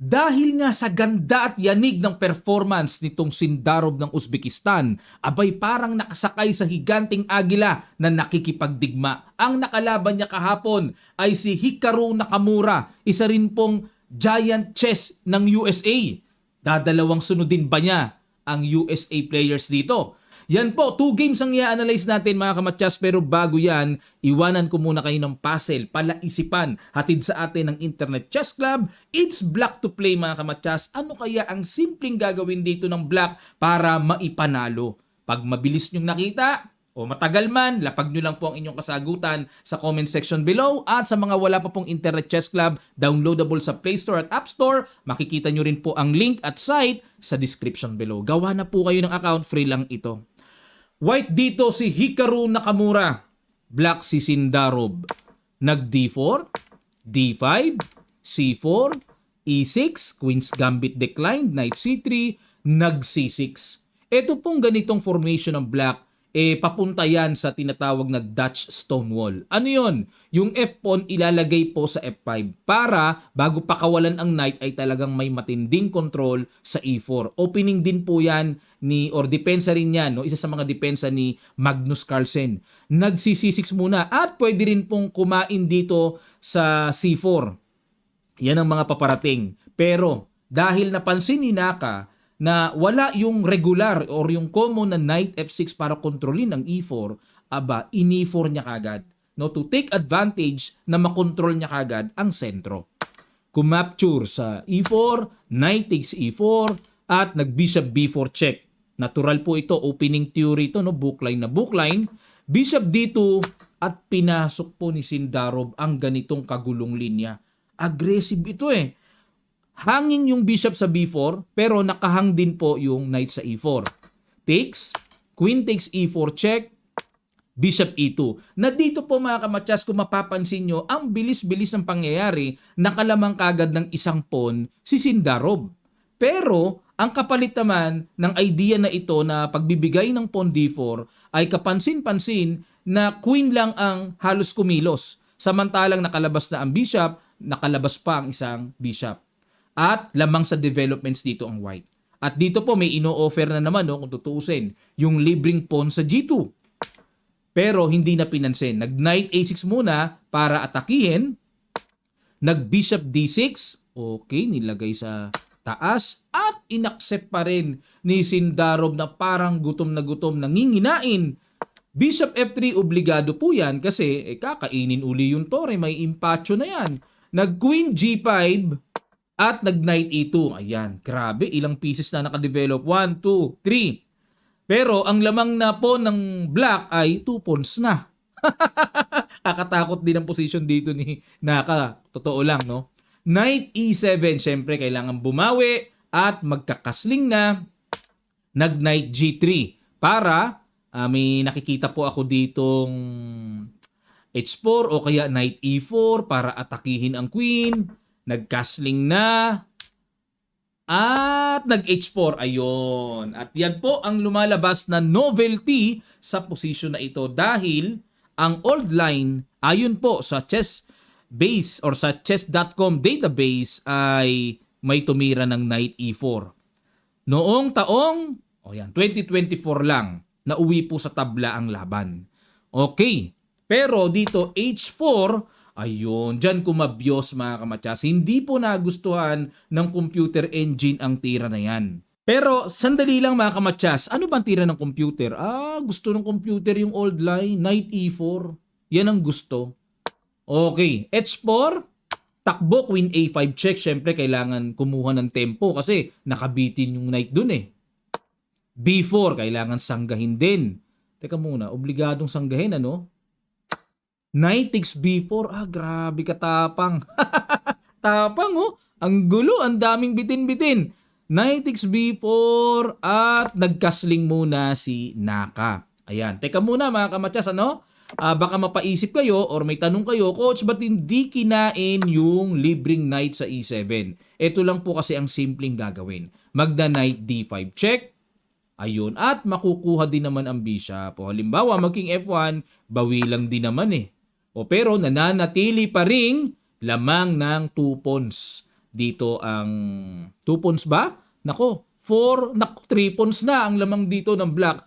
Dahil nga sa ganda at yanig ng performance nitong Sindarov ng Uzbekistan, abay parang nakasakay sa higanting agila na nakikipagdigma. Ang nakalaban niya kahapon ay si Hikaru Nakamura, isa rin pong giant chess ng USA. Dadalawang sunodin ba niya ang USA players dito? Yan po, 2 games ang i-analyze natin mga kamatyas, pero bago yan, iwanan ko muna kayo ng puzzle, palaisipan, hatid sa atin ng Internet Chess Club. It's Black to Play mga kamatyas. Ano kaya ang simpleng gagawin dito ng Black para maipanalo? Pag mabilis nyong nakita, o matagal man, lapag nyo lang po ang inyong kasagutan sa comment section below. At sa mga wala pa pong Internet Chess Club, downloadable sa Play Store at App Store, makikita nyo rin po ang link at site sa description below. Gawa na po kayo ng account, free lang ito. White dito si Hikaru Nakamura. Black si Sindarov. Nag D4, D5, C4, E6, Queen's Gambit declined, Knight C3, nag C6. Ito pong ganitong formation ng Black, papunta yan sa tinatawag na Dutch Stonewall. Ano yon? Yung F-pawn ilalagay po sa F5 para bago pakawalan ang Knight ay talagang may matinding control sa E4. Opening din po yan or depensa rin yan, no? Isa sa mga depensa ni Magnus Carlsen. Nag C6 muna at pwede rin pong kumain dito sa C4. Yan ang mga paparating. Pero dahil napansin ni Naka na wala yung regular or yung common na Knight F6 para kontrolin ang E4, in-E4 niya kagad. No, to take advantage na makontrol niya kagad ang sentro. Kumapture sa E4, Knight takes E4, at nag-Bishop B4 check. Natural po ito, opening theory ito, no? Bookline na bookline. Bishop D2 at pinasok po ni Sindarov ang ganitong kagulong linya. Aggressive ito Hanging yung bishop sa B4, pero nakahang din po yung knight sa E4. Takes, queen takes E4 check, bishop E2. Na dito po mga kamatyas, kung mapapansin nyo, ang bilis-bilis ng pangyayari, nakalamang kagad ng isang pawn si Sindarov. Pero ang kapalit naman ng idea na ito na pagbibigay ng pawn D4 ay kapansin-pansin na queen lang ang halos kumilos. Samantalang nakalabas na ang bishop, nakalabas pa ang isang bishop. At lamang sa developments dito ang white. At dito po may ino-offer na naman, no, kung tutuusin, yung libreng pawn sa G2. Pero hindi na pinansin. Nag-knight A6 muna para atakihin. Nag-bishop D6. Okay, nilagay sa taas. At inaccept pa rin ni Sindarov na parang gutom na gutom, nanginginain. Bishop F3, obligado po yan kasi kakainin uli yung tore. May impacho na yan. Nag-queen G5. At nag-knight E2. Ayan, grabe. Ilang pieces na nakadevelop. 1, 2, 3. Pero ang lamang na po ng black ay 2 pawns na. Kakatakot din ang position dito ni Naka. Totoo lang, no? Knight E7. Siyempre, kailangan bumawi. At magkakasling na. Nag-knight G3. Para, may nakikita po ako ditong H4 o kaya knight E4 para atakihin ang queen. Nag-castling na. At nag-H4. Ayun. At yan po ang lumalabas na novelty sa position na ito dahil ang old line, ayon po sa chess base or sa chess.com database ay may tumira ng knight E4. Noong taong 2024 lang, nauwi po sa tabla ang laban. Okay. Pero dito H4, ayun, dyan kumabyos mga kamatyas. Hindi po nagustuhan ng computer engine ang tira na yan. Pero sandali lang mga kamatyas, ano bang tira ng computer? Gusto ng computer yung old line, knight E4. Yan ang gusto. Okay, H4, takbo, queen A5 check. Siyempre kailangan kumuha ng tempo kasi nakabitin yung knight dun B4, kailangan sanggahin din. Teka muna, obligadong sanggahin ano? Knight takes B4. Grabe katapang. Tapang Ang gulo, ang daming bitin-bitin. Knight takes B4 at nagkasling muna si Naka. Ayan. Teka muna mga kamatyas, baka mapaisip kayo or may tanong kayo, Coach, ba't hindi kinain yung libreng knight sa E7? Ito lang po kasi ang simpleng gagawin. Magda-knight D5 check. Ayun. At makukuha din naman ang bishop. Halimbawa, maging F1, bawi lang din naman pero nananatili pa ring lamang ng 2 pawns dito ang 2 pawns ba? Nako, 3 pawns na ang lamang dito ng black.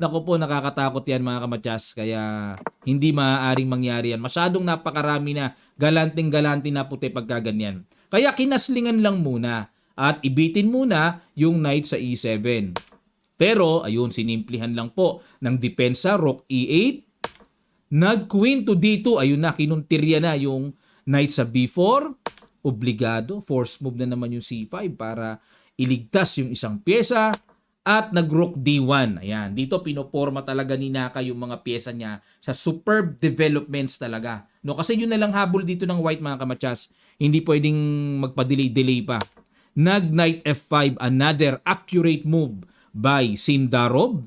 Nako po, nakakatakot yan mga kamatyas. Kaya hindi maaaring mangyari yan. Masyadong napakarami na galanting-galanting na puti pagka ganyan. Kaya kinaslingan lang muna at ibitin muna yung knight sa e7. Pero, ayun, sinimplihan lang po ng depensa, rook e8. Nag-queen to d2. Ayun na, kinuntirya na yung knight sa b4. Obligado. Force move na naman yung c5 para iligtas yung isang pyesa. At nag-rook d1. Ayan, dito pinoporma talaga ni Naka yung mga pyesa niya sa superb developments talaga. No, kasi yun na lang habol dito ng white mga kamatyas. Hindi pwedeng magpa-delay-delay pa. Nag-knight f5. Another accurate move by Sindarov.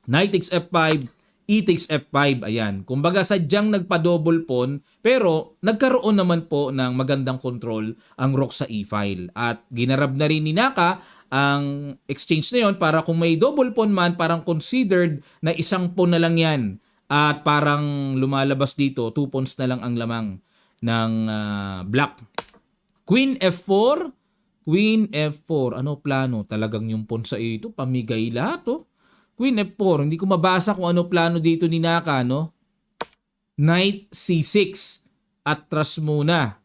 Knight takes f5, e takes f5. Ayan. Kumbaga sadyang nagpa-double pawn pero nagkaroon naman po ng magandang control ang rook sa e-file. At ginarab na rin ni Naka ang exchange na yon para kung may double pawn man, parang considered na isang pawn na lang yan. At parang lumalabas dito, 2 pawns na lang ang lamang ng black. Queen f4. Queen f4. Ano plano? Talagang yung pawn sa ito, pamigay lahat, oh. Queen f4. Hindi ko mabasa kung ano plano dito ni Naka, no? Knight c6. Atras muna.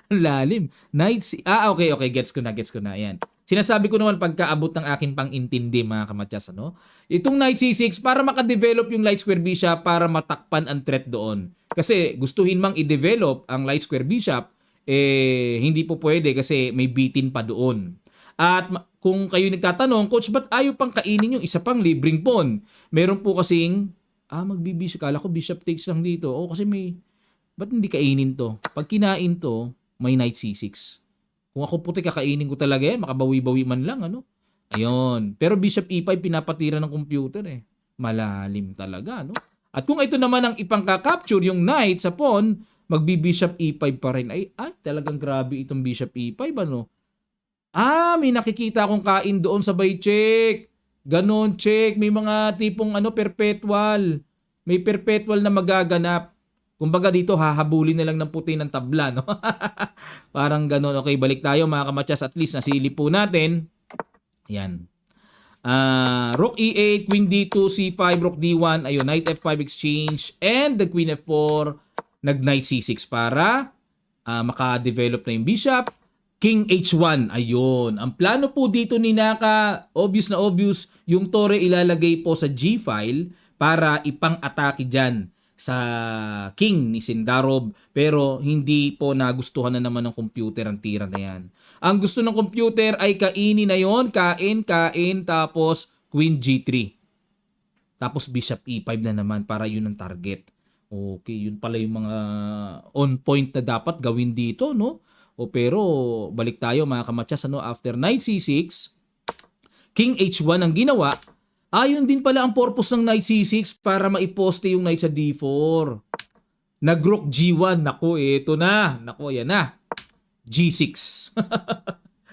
Lalim. Knight c... okay. Gets ko na. Ayan. Sinasabi ko naman pagkaabot ng aking pang-intindi, mga kamatyas, ano? Itong knight c6, para makadevelop yung light square bishop para matakpan ang threat doon. Kasi gustuhin mang i-develop ang light square bishop, hindi po pwede kasi may bitin pa doon. At kung kayo nagtatanong, Coach, ba't ayaw pang kainin yung isa pang libreng pawn? Meron po kasing, magbibishop. Kala ko bishop takes lang dito. Kasi ba't hindi kainin to? Pag kinain to, may knight c6. Kung ako puti, kakainin ko talaga yan. Makabawi-bawi man lang, ano? Ayun. Pero bishop e5, pinapatira ng computer, eh. Malalim talaga, no? At kung ito naman ang ipangka-capture, yung knight sa pawn, magbi-bishop e5 pa rin. Ay, talagang grabe itong bishop e5, ano? May nakikita akong kain doon, sabay check. Ganon, check. May mga tipong perpetual. May perpetual na magaganap. Kumbaga dito, hahabulin na lang ng puti ng tabla, no? Parang ganon. Okay, balik tayo mga kamatyas. At least nasilip po natin. Yan. Rook e8, queen d2, c5, rook d1. Ayun, knight f5 exchange. And the queen f4. Nag-knight c6 para maka-develop na yung bishop. King h1. Ayun. Ang plano po dito ni Naka, obvious na obvious, yung tore ilalagay po sa g-file para ipang-atake dyan sa king ni Sindarov. Pero hindi po nagustuhan na naman ng computer ang tira na yan. Ang gusto ng computer ay kainin na yon, kain, tapos queen g3. Tapos bishop e5 na naman para yun ang target. Okay, yun pala yung mga on point na dapat gawin dito, no? Pero balik tayo mga kamatyas, after knight c6, king h1 ang ginawa. Yun din pala ang purpose ng knight c6 para maiposte yung knight sa d4. Nag-rook g1. Nako, ito na. Nako, yan na. g6.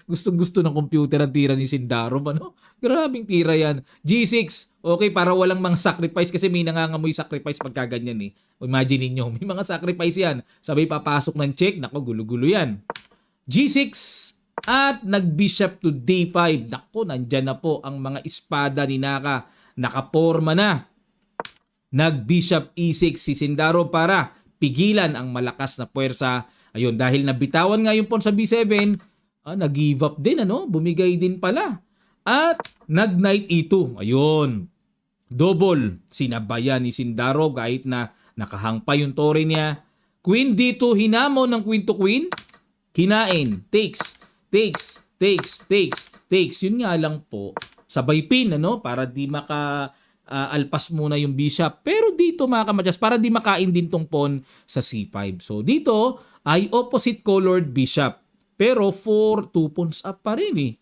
Gustong-gusto ng computer ang tira ni Sindarov, ano? Grabing tira yan. G6. Okay, para walang mang sacrifice kasi may nangangamoy sacrifice pagka ganyan, eh. Imagine niyo, may mga sacrifice yan. Sabay papasok ng check. Nako, gulo-gulo yan. G6 at nag-bishop to d5. Nako, nandyan na po ang mga espada ni Naka. Nakaporma na. Nag-bishop e6 si Sindarov para pigilan ang malakas na puwersa. Ayun, dahil nabitawan nga yung pawn sa b7, nag-give up din, bumigay din pala. At nag-knight e2. Ayun. Double. Sinabayan ni Sindarov kahit na nakahang pa yung tore niya. Queen d2. Hinamon ng queen to queen. Kinain. Takes. Yun nga lang po. Sabay pin, para di alpas muna yung bishop. Pero dito mga kamatyas, para di makain din tong pawn sa c5. So dito ay opposite colored bishop. Pero 2 pawns up pa rin, eh.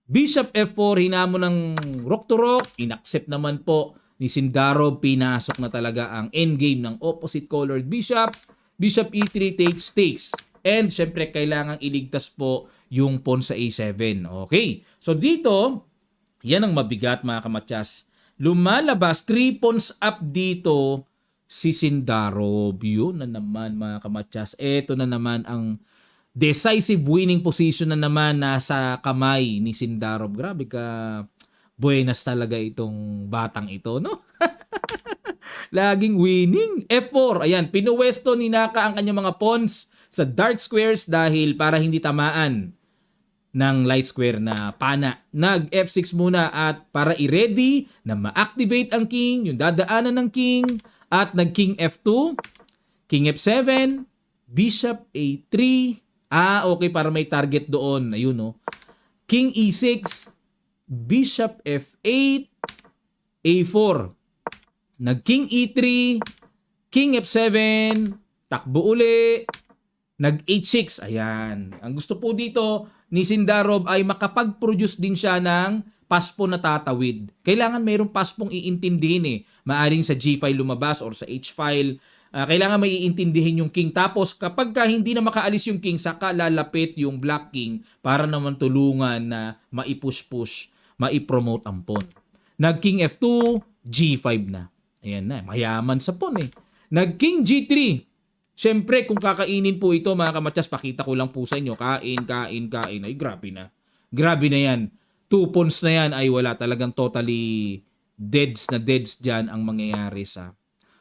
Bishop f4, hinamon ng rook to rook. Inaccept naman po ni Sindarov. Pinasok na talaga ang endgame ng opposite colored bishop. Bishop e3 takes. And syempre kailangang iligtas po yung pawn sa a7. Okay. So dito, yan ang mabigat mga kamatyas. Lumalabas 3 pawns up dito si Sindarov. Yun na naman mga kamatsas. Ito na naman ang decisive winning position na naman nasa kamay ni Sindarov. Grabe ka buenas talaga itong batang ito, no? Laging winning. F4, ayan, pinuwesto ni Naka ang kanyang mga pawns sa dark squares dahil para hindi tamaan ng light square na pana. Nag F6 muna at para i-ready na ma-activate ang king, yung dadaanan ng king, at nag king F2, king F7, bishop A3, okay, para may target doon, ayun no. King E6, bishop F8, A4, nag king E3, king F7, takbo uli, nag H6, ayan. Ang gusto po dito ni Sindarov ay makapag-produce din siya ng paspo na tatawid. Kailangan mayroong paspong iintindihin eh. Maaring sa G file lumabas or sa H file. Kailangan may iintindihin yung king. Tapos kapag hindi na makaalis yung king, saka lalapit yung black king para naman tulungan na maipush-push, maipromote ang pawn. Nag king F2, G5 na. Ayan na, mayaman sa pawn eh. Nag king G3. Siyempre, kung kakainin po ito, mga kamatsas, pakita ko lang po sa inyo. Kain. Ay, grabe na. Grabe na yan. 2 pawns na yan ay wala talagang totally deads na deads dyan ang mangyayari sa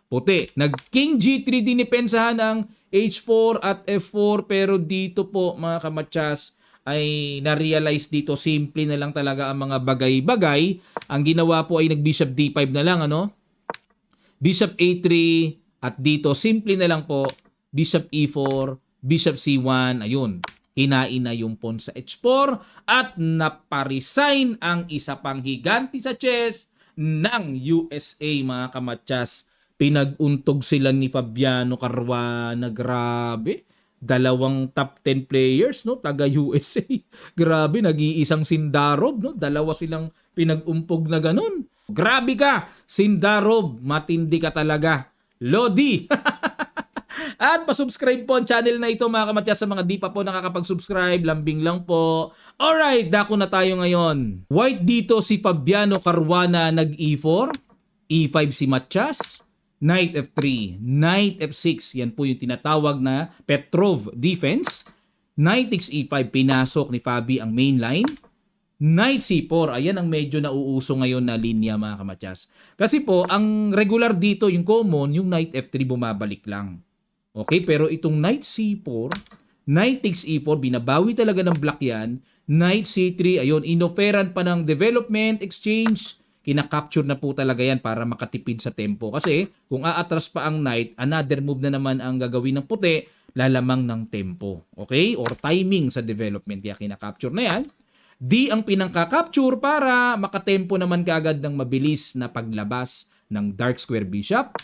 puti. Nag-king G3 dinipensahan ng H4 at F4. Pero dito po, mga kamatsas, ay na-realize dito, simple na lang talaga ang mga bagay-bagay. Ang ginawa po ay nag-bishop D5 na lang, ano? Bishop A3, at dito, simple na lang po, bishop E4, bishop C1, ayun, hinain na yung pawn sa H4 at naparesign ang isa pang higanti sa chess ng USA, mga kamatsas. Pinag-untog sila ni Fabiano Caruana, grabe. 2 top 10 players, no, taga USA. Grabe, nag-iisang Sindarov, no? 2 silang pinag-umpog na ganun. Grabe ka, Sindarov, matindi ka talaga. Lodi! At pasubscribe po ang channel na ito, mga kamatsas, sa mga di pa po nakakapag-subscribe. Lambing lang po. Alright, dako na tayo ngayon. White dito si Fabiano Caruana nag E4. E5 si Matyas. Knight F3. Knight F6. Yan po yung tinatawag na Petrov defense. Knight takes E5. Pinasok ni Fabi ang main line. Knight C4, ayan ang medyo nauuso ngayon na linya, mga kamatsas. Kasi po, ang regular dito, yung common, yung Knight F3 bumabalik lang. Okay, pero itong Knight C4, Knight takes E4, binabawi talaga ng black yan. Knight C3, ayun, inoferan pa ng development, exchange, kinakapture na po talaga yan para makatipid sa tempo. Kasi kung aatras pa ang Knight, another move na naman ang gagawin ng puti, lalamang ng tempo. Okay, or timing sa development, kaya kinakapture na yan. D ang pinangka-capture para makatempo naman kaagad ng mabilis na paglabas ng dark square bishop.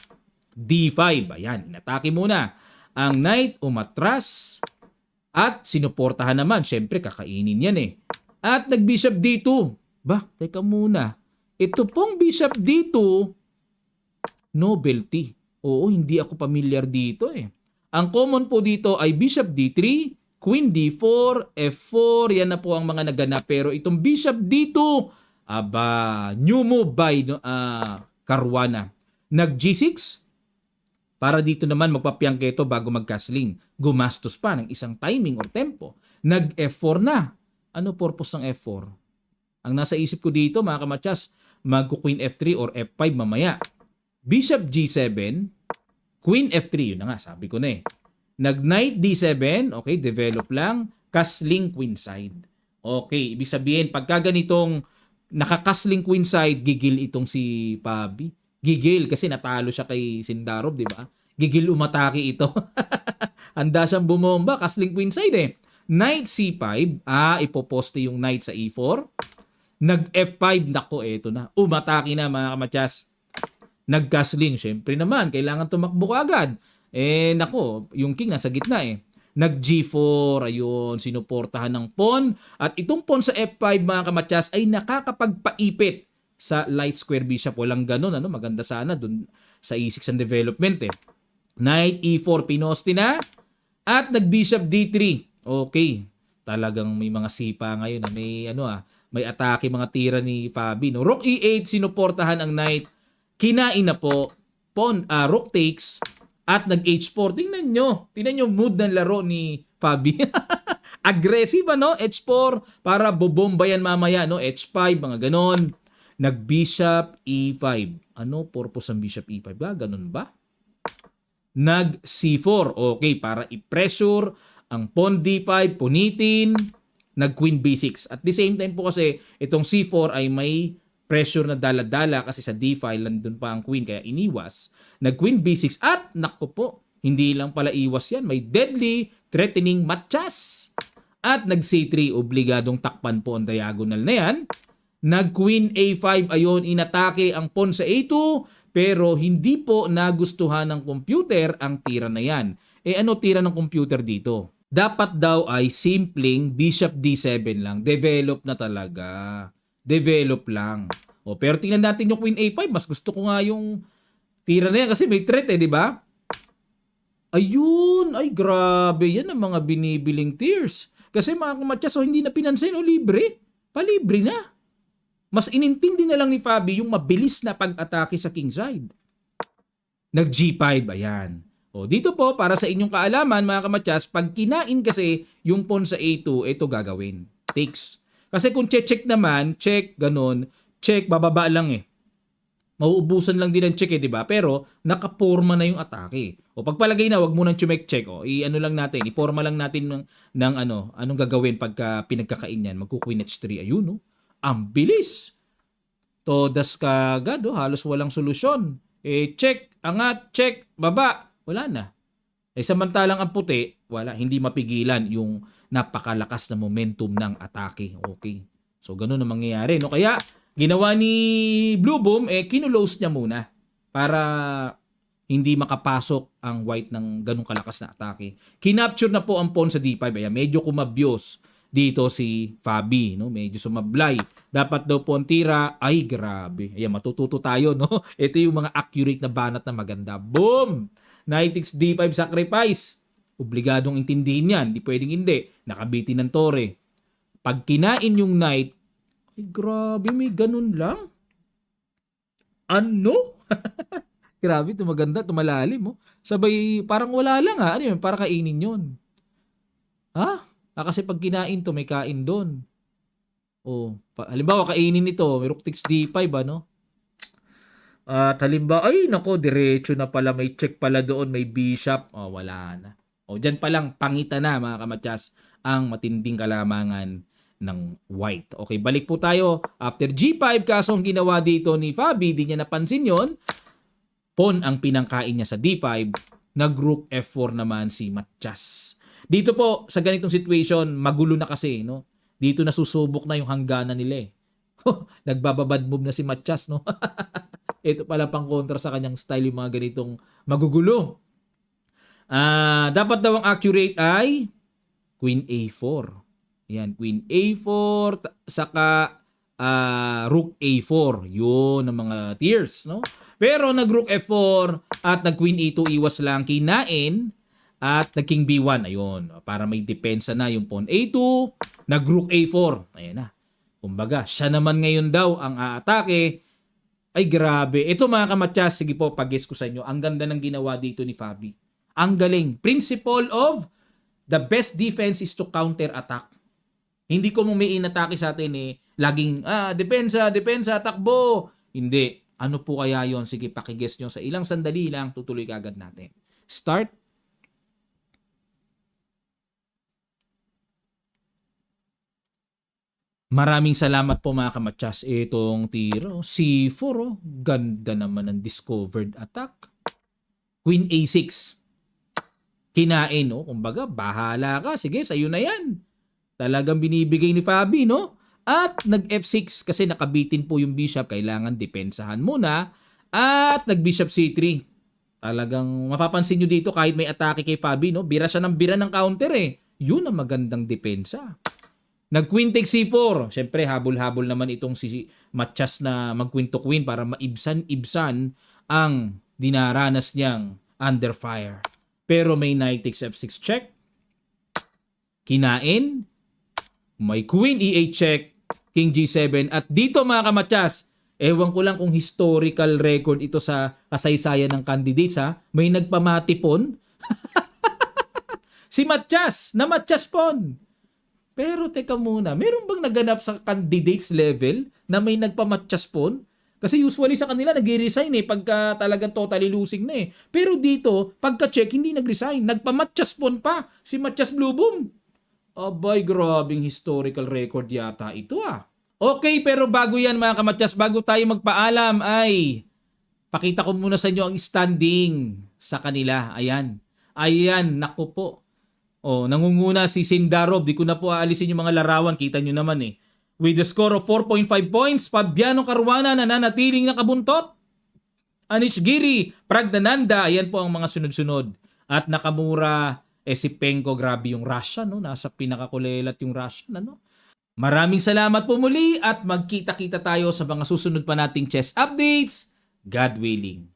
D5, ayan, inatake muna. Ang knight umatras at sinuportahan naman. Siyempre, kakainin yan eh. At nag-bishop D2. Teka muna. Ito pong bishop D2, novelty. Oo, hindi ako familiar dito eh. Ang common po dito ay bishop D3, Queen D4, F4, yan na po ang mga naganap. Pero itong bishop D2, new move by Caruana. Nag G6, para dito naman magpapiyangketo bago mag-castling. Gumastos pa ng isang timing or tempo. Nag F4 na. Ano purpose ng F4? Ang nasa isip ko dito, mga kamatsas, mag-Queen F3 or F5 mamaya. Bishop G7, Queen F3, yun na nga, sabi ko na eh. Nag-Knight D7, okay, develop lang, castling queenside. Okay, ibig sabihin, pagka ganitong nakakastling queenside, gigil itong si Fabi. Gigil kasi natalo siya kay Sindarov, di ba? Gigil umatake ito. Handa siyang bumomba, castling queenside eh. Knight C5, ipoposte yung knight sa E4. Nag-F5, nako, eto na. Umatake na, mga kamatsas. Nag-castling, syempre naman, kailangan tumakbo agad. Nako, yung king nasa gitna eh. Nag-G4, ayun, sinuportahan ng pawn. At itong pawn sa F5, mga kamatsas, ay nakakapagpaipit sa light square bishop. Walang ganun, ano? Maganda sana dun sa E6 ang development eh. Knight E4, pinosti na. At nag-bishop D3. Okay, talagang may mga sipa ngayon na may atake mga tira ni Fabi. No? Rook E8, sinuportahan ang knight. Kinain na po. rook takes at nag h4. Tingnan nyo mood ng laro ni Fabi. Aggressive ano, h4 para bobomba yan mamaya no, h5 mga ganon. Nag bishop e5. Ano purpose ng bishop e5? Ganon ba? Nag c4. Okay, para i-pressure ang pawn d5, punitin. Nag queen b6. At the same time po kasi itong c4 ay may pressure na dala-dala kasi sa d5 nandun pa ang queen kaya iniwas. Nag queen b6 at naku po, hindi lang pala iwas yan, may deadly threatening matchas. At nag c3, obligadong takpan po ang diagonal na yan. Nag queen a5, ayon inatake ang pawn sa a2 pero hindi po nagustuhan ng computer ang tira na yan. Ano tira ng computer dito? Dapat daw ay simpleng bishop d7 lang. Develop na talaga. Develop lang. Pero tingnan natin yung queen a5. Mas gusto ko nga yung tira na yan kasi may threat di ba? Ayun. Ay, grabe. Yan ang mga binibiling tiers. Kasi mga kumatsa, so hindi na pinansin libre. Palibre na. Mas inintindi na lang ni Fabi yung mabilis na pag-atake sa kingside. Nag g5. Ayan. Dito po, para sa inyong kaalaman, mga kamatsas, pag kinain kasi yung pawn sa A2, ito gagawin. Takes. Kasi kung check naman, check, ganun, check, bababa lang Mauubusan lang din ang check di ba? Pero, nakaporma na yung atake. Pagpalagay na, wag mo nang chumek-check. I-ano lang natin, iporma lang natin ng anong gagawin pagka pinagkakain yan. Magku-queen h3. Ayun, Ang bilis. Todas kagad, halos walang solusyon. Check, angat, check, baba. Wala na. Samantalang ang puti, wala, hindi mapigilan yung napakalakas na momentum ng atake. Okay. So, ganun ang mangyayari. No? Kaya, ginawa ni Blue Boom, kinulose niya muna para hindi makapasok ang white ng ganung kalakas na atake. Kinapture na po ang pawn sa d5. Ayan, medyo kumabyos dito si Fabi. No? Medyo sumablay. Dapat daw pawn tira. Ay, grabe. Ayan, matututo tayo. No? Ito yung mga accurate na banat na maganda. Boom! Knight takes d5 sacrifice. Obligadong intindihin yan. Di pwedeng hindi. Nakabitin ng tore. Pag kinain yung knight, ay grabe, may ganun lang. Ano? Grabe, tumaganda, tumalalim. Sabay, parang wala lang Ano yun? Para kainin yun. Kasi pag kinain to, may kain doon. Halimbawa, kainin ito. May rook takes d5, At halimbawa, ay nako, diretso na pala, may check pala doon, may bishop. Wala na. Dyan pa lang, pangita na mga kamatsas, ang matinding kalamangan ng white. Okay, balik po tayo. After g5, kaso ang ginawa dito ni Fabi, di niya napansin yon. Pawn ang pinangkain niya sa d5, nag-rook f4 naman si Matchas. Dito po, sa ganitong situation, magulo na kasi, no? Dito nasusubok na yung hangganan nila Nagbababad move na si Matchas, no? Ito pala pang kontra sa kanyang style yung mga ganitong magugulo. Dapat daw ang accurate ay Queen A4. Yan, Queen A4 saka Rook A4. Yun ang mga tiers, no? Pero nag-Rook F4 at nag-Queen A2 iwas lang kinain at nag-King B1. Ayun, para may depensa na yung pawn A2, nag-Rook A4. Ayan na. Kumbaga, siya naman ngayon daw ang aatake. Ay grabe. Ito mga kamatsas, sige po, pag-guess ko sa inyo. Ang ganda ng ginawa dito ni Fabi. Ang galing. Principle of the best defense is to counter-attack. Hindi ko mong may inatake sa atin laging, depensa, takbo. Hindi. Ano po kaya yon? Sige, pakiguess nyo sa ilang sandali lang, tutuloy kagad natin. Start. Maraming salamat po mga kamatsas. Itong tiro, C4, ganda naman ng discovered attack. Queen A6. Kinain, kumbaga, bahala ka. Sige, sa'yo na yan. Talagang binibigay ni Fabi, no? At nag-F6 kasi nakabitin po yung bishop. Kailangan depensahan muna. At nag-bishop C3. Talagang mapapansin nyo dito kahit may atake kay Fabi, no? Bira siya ng bira ng counter Yun ang magandang depensa. Nag-queen take C4. Siyempre, habol-habol naman itong si Matchas na mag-queen to queen para maibsan-ibsan ang dinaranas niyang under fire. Pero may knight takes F6 check. Kinain. May queen E8 check. King G7. At dito mga kamatsas, Ewan ko lang kung historical record ito sa kasaysayan ng candidates ha. May nagpamatipon. Si Matias, na Matias Pon. Pero teka muna, meron bang naganap sa candidates level na may nagpamatyas pon? Kasi usually sa kanila nag-resign pagka talagang totally losing na Pero dito, pagka-check, hindi nag-resign. Nagpamatyas pon pa si Matias Blubum. Abay, grabing historical record yata ito Okay, pero bago yan mga kamatyas, bago tayo magpaalam ay pakita ko muna sa inyo ang standing sa kanila. Ayan. Ayan, naku po. Nangunguna si Sindarov. Di ko na po aalisin yung mga larawan. Kita nyo naman With a score of 4.5 points, Fabiano Caruana nananatiling nakabuntot. Anish Giri, Pragnananda, ayan po ang mga sunod-sunod. At Nakamura, si Penko, grabe yung Russian, no? Nasa pinakakulelat yung Russian, ano? Maraming salamat po muli at magkita-kita tayo sa mga susunod pa nating chess updates. God willing.